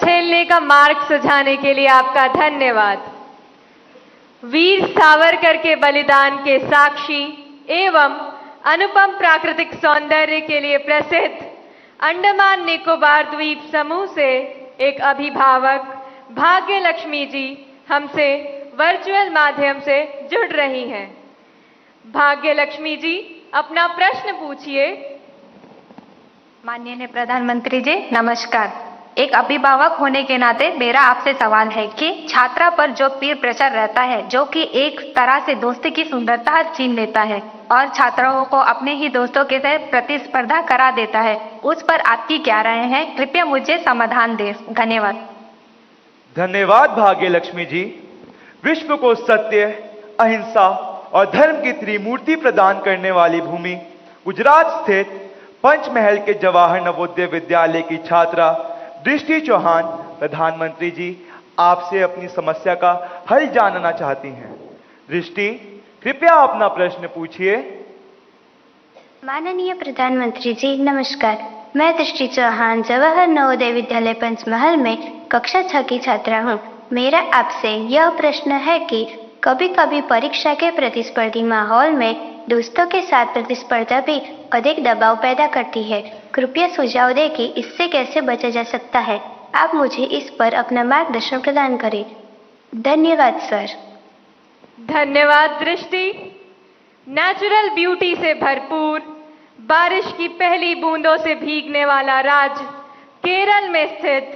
खेलने का मार्ग सुझाने के लिए आपका धन्यवाद। वीर सावरकर के बलिदान के साक्षी एवं अनुपम प्राकृतिक सौंदर्य के लिए प्रसिद्ध अंडमान निकोबार द्वीप समूह से एक अभिभावक भाग्य लक्ष्मी जी हमसे वर्चुअल माध्यम से जुड़ रही हैं। भाग्य लक्ष्मी जी, अपना प्रश्न पूछिए। माननीय प्रधानमंत्री जी नमस्कार। एक अभिभावक होने के नाते मेरा आपसे सवाल है कि छात्रा पर जो पीर प्रेशर रहता है, जो कि एक तरह से दोस्ती की सुंदरता छीन लेता है और छात्राओं को अपने ही दोस्तों के साथ प्रतिस्पर्धा करा देता है, उस पर आपकी क्या राय है? कृपया मुझे समाधान दें। धन्यवाद। धन्यवाद भाग्य लक्ष्मी जी। विश्व को सत्य, अहिंसा और धर्म की त्रिमूर्ति प्रदान करने वाली भूमि गुजरात स्थित पंचमहल के जवाहर नवोदय विद्यालय की छात्रा दृष्टि चौहान प्रधानमंत्री जी आपसे अपनी समस्या का हल जानना चाहती हैं। दृष्टि, कृपया अपना प्रश्न पूछिए। माननीय प्रधानमंत्री जी नमस्कार। मैं दृष्टि चौहान जवाहर नवोदय विद्यालय पंचमहल में कक्षा 6 की छात्रा हूँ। मेरा आपसे यह प्रश्न है कि कभी कभी परीक्षा के प्रतिस्पर्धी माहौल में दोस्तों के साथ प्रतिस्पर्धा भी अधिक दबाव पैदा करती है। कृपया सुझाव दें कि इससे कैसे बचा जा सकता है। आप मुझे इस पर अपना मार्गदर्शन प्रदान करें। धन्यवाद सर। धन्यवाद दृष्टि। नेचुरल ब्यूटी से भरपूर, बारिश की पहली बूंदों से भीगने वाला राज्य केरल में स्थित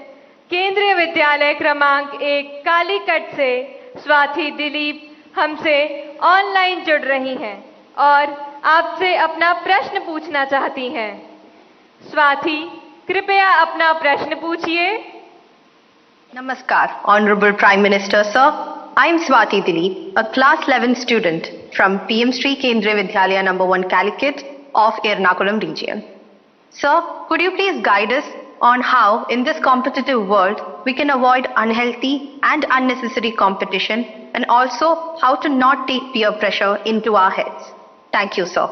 केंद्रीय विद्यालय क्रमांक 1 कालीकट से स्वाति दिलीप हमसे ऑनलाइन जुड़ रही हैं और आपसे अपना प्रश्न पूछना चाहती हैं। स्वाति, कृपया अपना प्रश्न पूछिए। Namaskar, Honorable Prime Minister Sir. I am Swati Dilip, a class 11 student from PM Sri Kendriya Vidyalaya number 1 Calicut of Ernakulam region. Sir, could you please guide us on how in this competitive world we can avoid unhealthy and unnecessary competition and also how to not take peer pressure into our heads? Thank you, sir.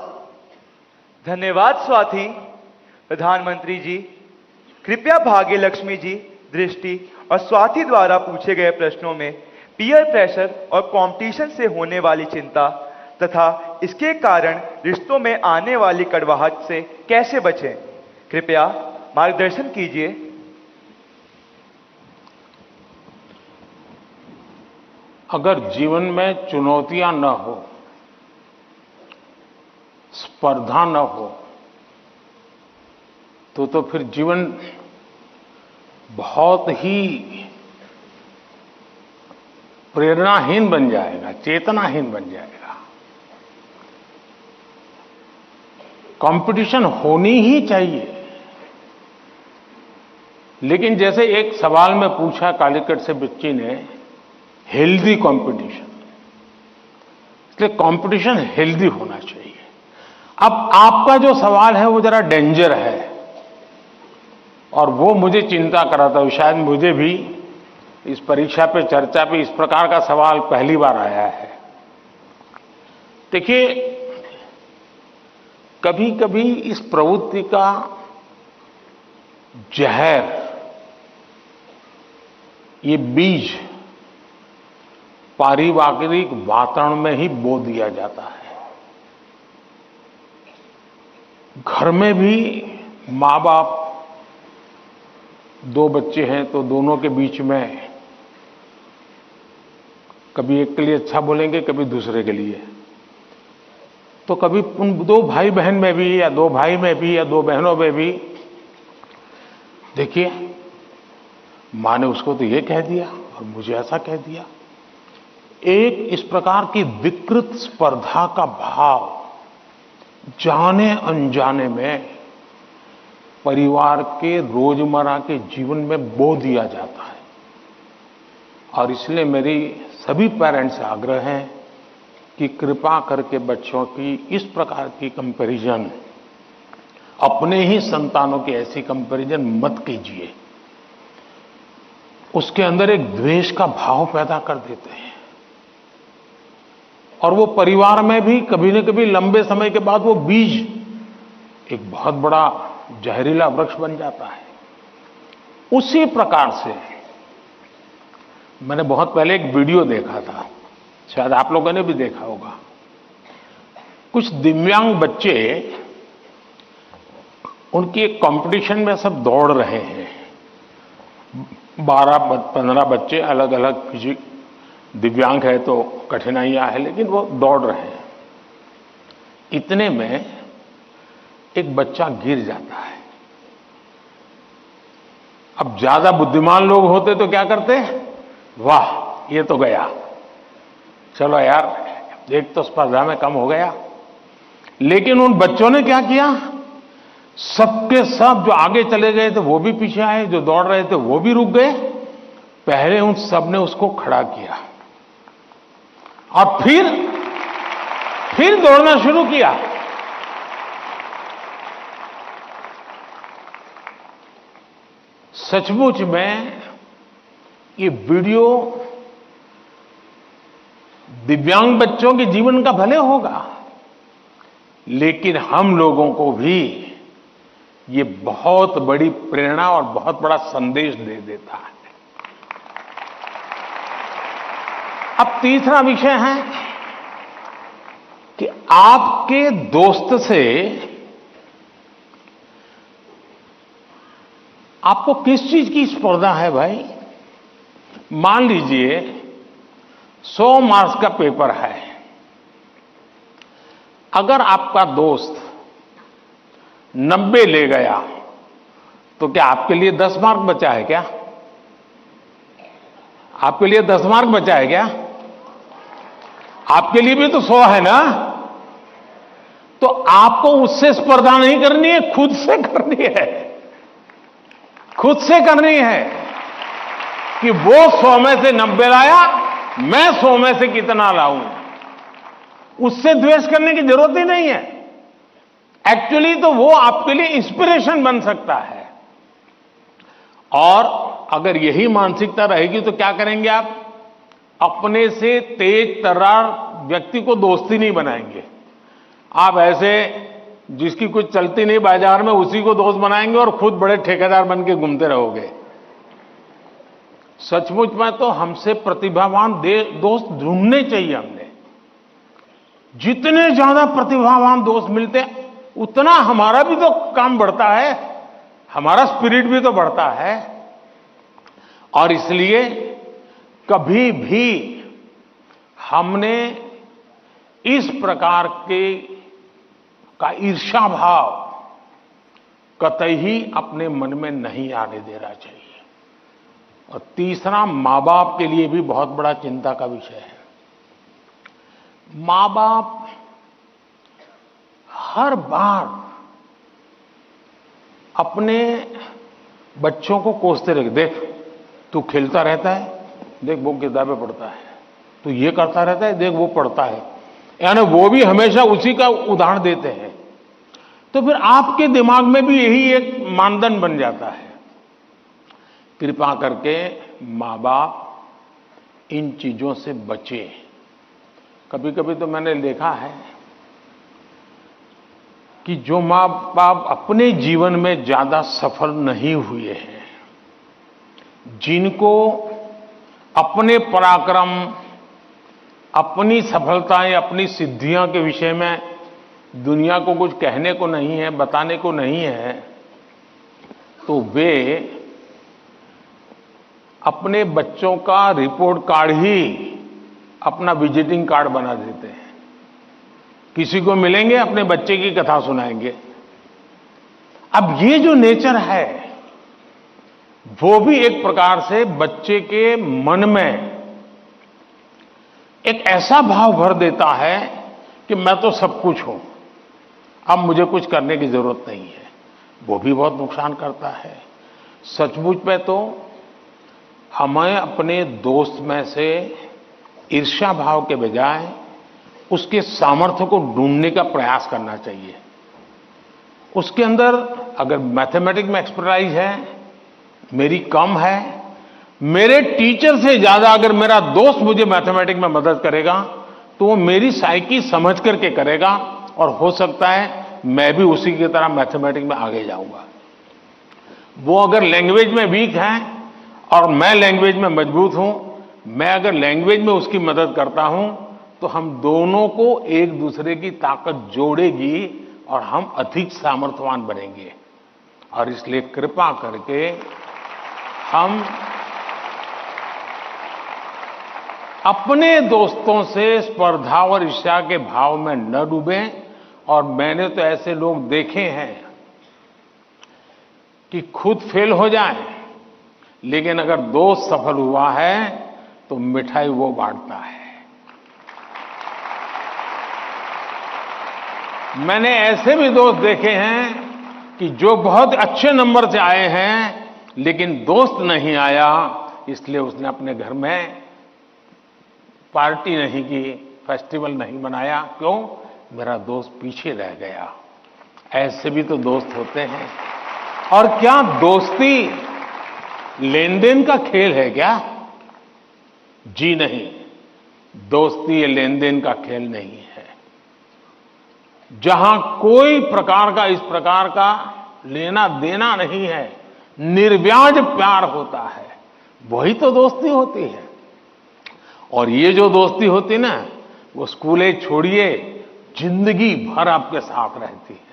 धन्यवाद स्वाति। प्रधानमंत्री जी, कृपया भाग्य लक्ष्मी जी, दृष्टि और स्वाति द्वारा पूछे गए प्रश्नों में पीयर प्रेशर और कंपटीशन से होने वाली चिंता तथा इसके कारण रिश्तों में आने वाली कड़वाहट से कैसे बचें, कृपया मार्गदर्शन कीजिए। अगर जीवन में चुनौतियां न हो, स्पर्धा न हो, तो फिर जीवन बहुत ही प्रेरणाहीन बन जाएगा, चेतनाहीन बन जाएगा। कंपटीशन होनी ही चाहिए, लेकिन जैसे एक सवाल में पूछा कालीकट से बच्ची ने, हेल्दी कंपटीशन, इसलिए कंपटीशन हेल्दी होना चाहिए। अब आपका जो सवाल है वो जरा डेंजर है और वो मुझे चिंता कराता है। शायद मुझे भी इस परीक्षा पे, चर्चा पे इस प्रकार का सवाल पहली बार आया है। देखिए, कभी कभी इस प्रवृत्ति का जहर, ये बीज पारिवारिक वातावरण में ही बो दिया जाता है। घर में भी माँ बाप, 2 बच्चे हैं तो दोनों के बीच में कभी एक के लिए अच्छा बोलेंगे, कभी दूसरे के लिए। तो कभी उन 2 भाई बहन में भी, या 2 भाई में भी, या 2 बहनों में भी, देखिए मां ने उसको तो ये कह दिया और मुझे ऐसा कह दिया। एक इस प्रकार की विकृत स्पर्धा का भाव जाने अनजाने में परिवार के रोजमर्रा के जीवन में बो दिया जाता है। और इसलिए मेरी सभी पेरेंट्स से आग्रह है कि कृपा करके बच्चों की इस प्रकार की कंपैरिजन, अपने ही संतानों की ऐसी कंपैरिजन मत कीजिए। उसके अंदर एक द्वेष का भाव पैदा कर देते हैं और वो परिवार में भी कभी न कभी लंबे समय के बाद वो बीज एक बहुत बड़ा जहरीला वृक्ष बन जाता है। उसी प्रकार से मैंने बहुत पहले एक वीडियो देखा था, शायद आप लोगों ने भी देखा होगा। कुछ दिव्यांग बच्चे, उनकी एक कंपटीशन में सब दौड़ रहे हैं। 12-15 बच्चे अलग अलग फिजिक दिव्यांग है तो कठिनाइयां है, लेकिन वो दौड़ रहे हैं। इतने में एक बच्चा गिर जाता है। अब ज्यादा बुद्धिमान लोग होते तो क्या करते? वाह, ये तो गया, चलो यार एक तो स्पर्धा में कम हो गया। लेकिन उन बच्चों ने क्या किया? सबके सब जो आगे चले गए थे वो भी पीछे आए, जो दौड़ रहे थे वो भी रुक गए। पहले उन सब ने उसको खड़ा किया और फिर दौड़ना शुरू किया। सचमुच में ये वीडियो दिव्यांग बच्चों के जीवन का भले होगा, लेकिन हम लोगों को भी ये बहुत बड़ी प्रेरणा और बहुत बड़ा संदेश दे देता है। अब तीसरा विषय है कि आपके दोस्त से आपको किस चीज की स्पर्धा है भाई? मान लीजिए 100 मार्क्स का पेपर है। अगर आपका दोस्त 90 ले गया तो क्या आपके लिए 10 मार्क बचा है क्या? आपके लिए 10 मार्क बचा है क्या? आपके लिए भी तो 100 है ना? तो आपको उससे स्पर्धा नहीं करनी है, खुद से करनी है। खुद से करनी है कि वो 100 में से 90 लाया, मैं 100 में से कितना लाऊं। उससे द्वेष करने की जरूरत ही नहीं है। एक्चुअली तो वो आपके लिए इंस्पिरेशन बन सकता है। और अगर यही मानसिकता रहेगी तो क्या करेंगे आप? अपने से तेज तर्रार व्यक्ति को दोस्ती नहीं बनाएंगे। आप ऐसे जिसकी कुछ चलती नहीं बाजार में, उसी को दोस्त बनाएंगे और खुद बड़े ठेकेदार बन के घूमते रहोगे। सचमुच में तो हमसे प्रतिभावान दोस्त ढूंढने चाहिए। हमने जितने ज्यादा प्रतिभावान दोस्त मिलते हैं उतना हमारा भी तो काम बढ़ता है, हमारा स्पिरिट भी तो बढ़ता है। और इसलिए कभी भी हमने इस प्रकार का ईर्ष्या भाव कतई ही अपने मन में नहीं आने देना चाहिए। और तीसरा, मां बाप के लिए भी बहुत बड़ा चिंता का विषय है। मां बाप हर बार अपने बच्चों को कोसते रहे, देख तू खेलता रहता है, देख वो किताबें पढ़ता है, तू ये करता रहता है, देख वो पढ़ता है। यानी वो भी हमेशा उसी का उदाहरण देते हैं। तो फिर आपके दिमाग में भी यही एक मानदंड बन जाता है। कृपा करके मां बाप इन चीजों से बचे। कभी कभी तो मैंने देखा है कि जो मां बाप अपने जीवन में ज्यादा सफल नहीं हुए हैं, जिनको अपने पराक्रम, अपनी सफलताएं, अपनी सिद्धियों के विषय में दुनिया को कुछ कहने को नहीं है, बताने को नहीं है, तो वे अपने बच्चों का रिपोर्ट कार्ड ही अपना विजिटिंग कार्ड बना देते हैं। किसी को मिलेंगे, अपने बच्चे की कथा सुनाएंगे। अब ये जो नेचर है वो भी एक प्रकार से बच्चे के मन में एक ऐसा भाव भर देता है कि मैं तो सब कुछ हूं, अब मुझे कुछ करने की जरूरत नहीं है। वो भी बहुत नुकसान करता है। सचमुच में तो हमें अपने दोस्त में से ईर्ष्या भाव के बजाय उसके सामर्थ्य को ढूंढने का प्रयास करना चाहिए। उसके अंदर अगर मैथमेटिक्स में एक्सपर्टाइज है, मेरी कम है, मेरे टीचर से ज्यादा अगर मेरा दोस्त मुझे मैथमेटिक्स में मदद करेगा तो वो मेरी साइकी समझ करके करेगा और हो सकता है मैं भी उसी की तरह मैथमेटिक्स में आगे जाऊंगा। वो अगर लैंग्वेज में वीक है और मैं लैंग्वेज में मजबूत हूं, मैं अगर लैंग्वेज में उसकी मदद करता हूं, तो हम दोनों को एक दूसरे की ताकत जोड़ेगी और हम अधिक सामर्थ्यवान बनेंगे। और इसलिए कृपा करके हम अपने दोस्तों से स्पर्धा और ईर्ष्या के भाव में न डूबें। और मैंने तो ऐसे लोग देखे हैं कि खुद फेल हो जाए, लेकिन अगर दोस्त सफल हुआ है तो मिठाई वो बांटता है। मैंने ऐसे भी दोस्त देखे हैं कि जो बहुत अच्छे नंबर से आए हैं, लेकिन दोस्त नहीं आया, इसलिए उसने अपने घर में पार्टी नहीं की, फेस्टिवल नहीं मनाया। क्यों? मेरा दोस्त पीछे रह गया। ऐसे भी तो दोस्त होते हैं। और क्या दोस्ती लेन देन का खेल है क्या? जी नहीं, दोस्ती ये लेन देन का खेल नहीं है। जहां कोई प्रकार का इस प्रकार का लेना देना नहीं है, निर्व्याज प्यार होता है, वही तो दोस्ती होती है। और ये जो दोस्ती होती ना, वो स्कूल छोड़िए, जिंदगी भर आपके साथ रहती है।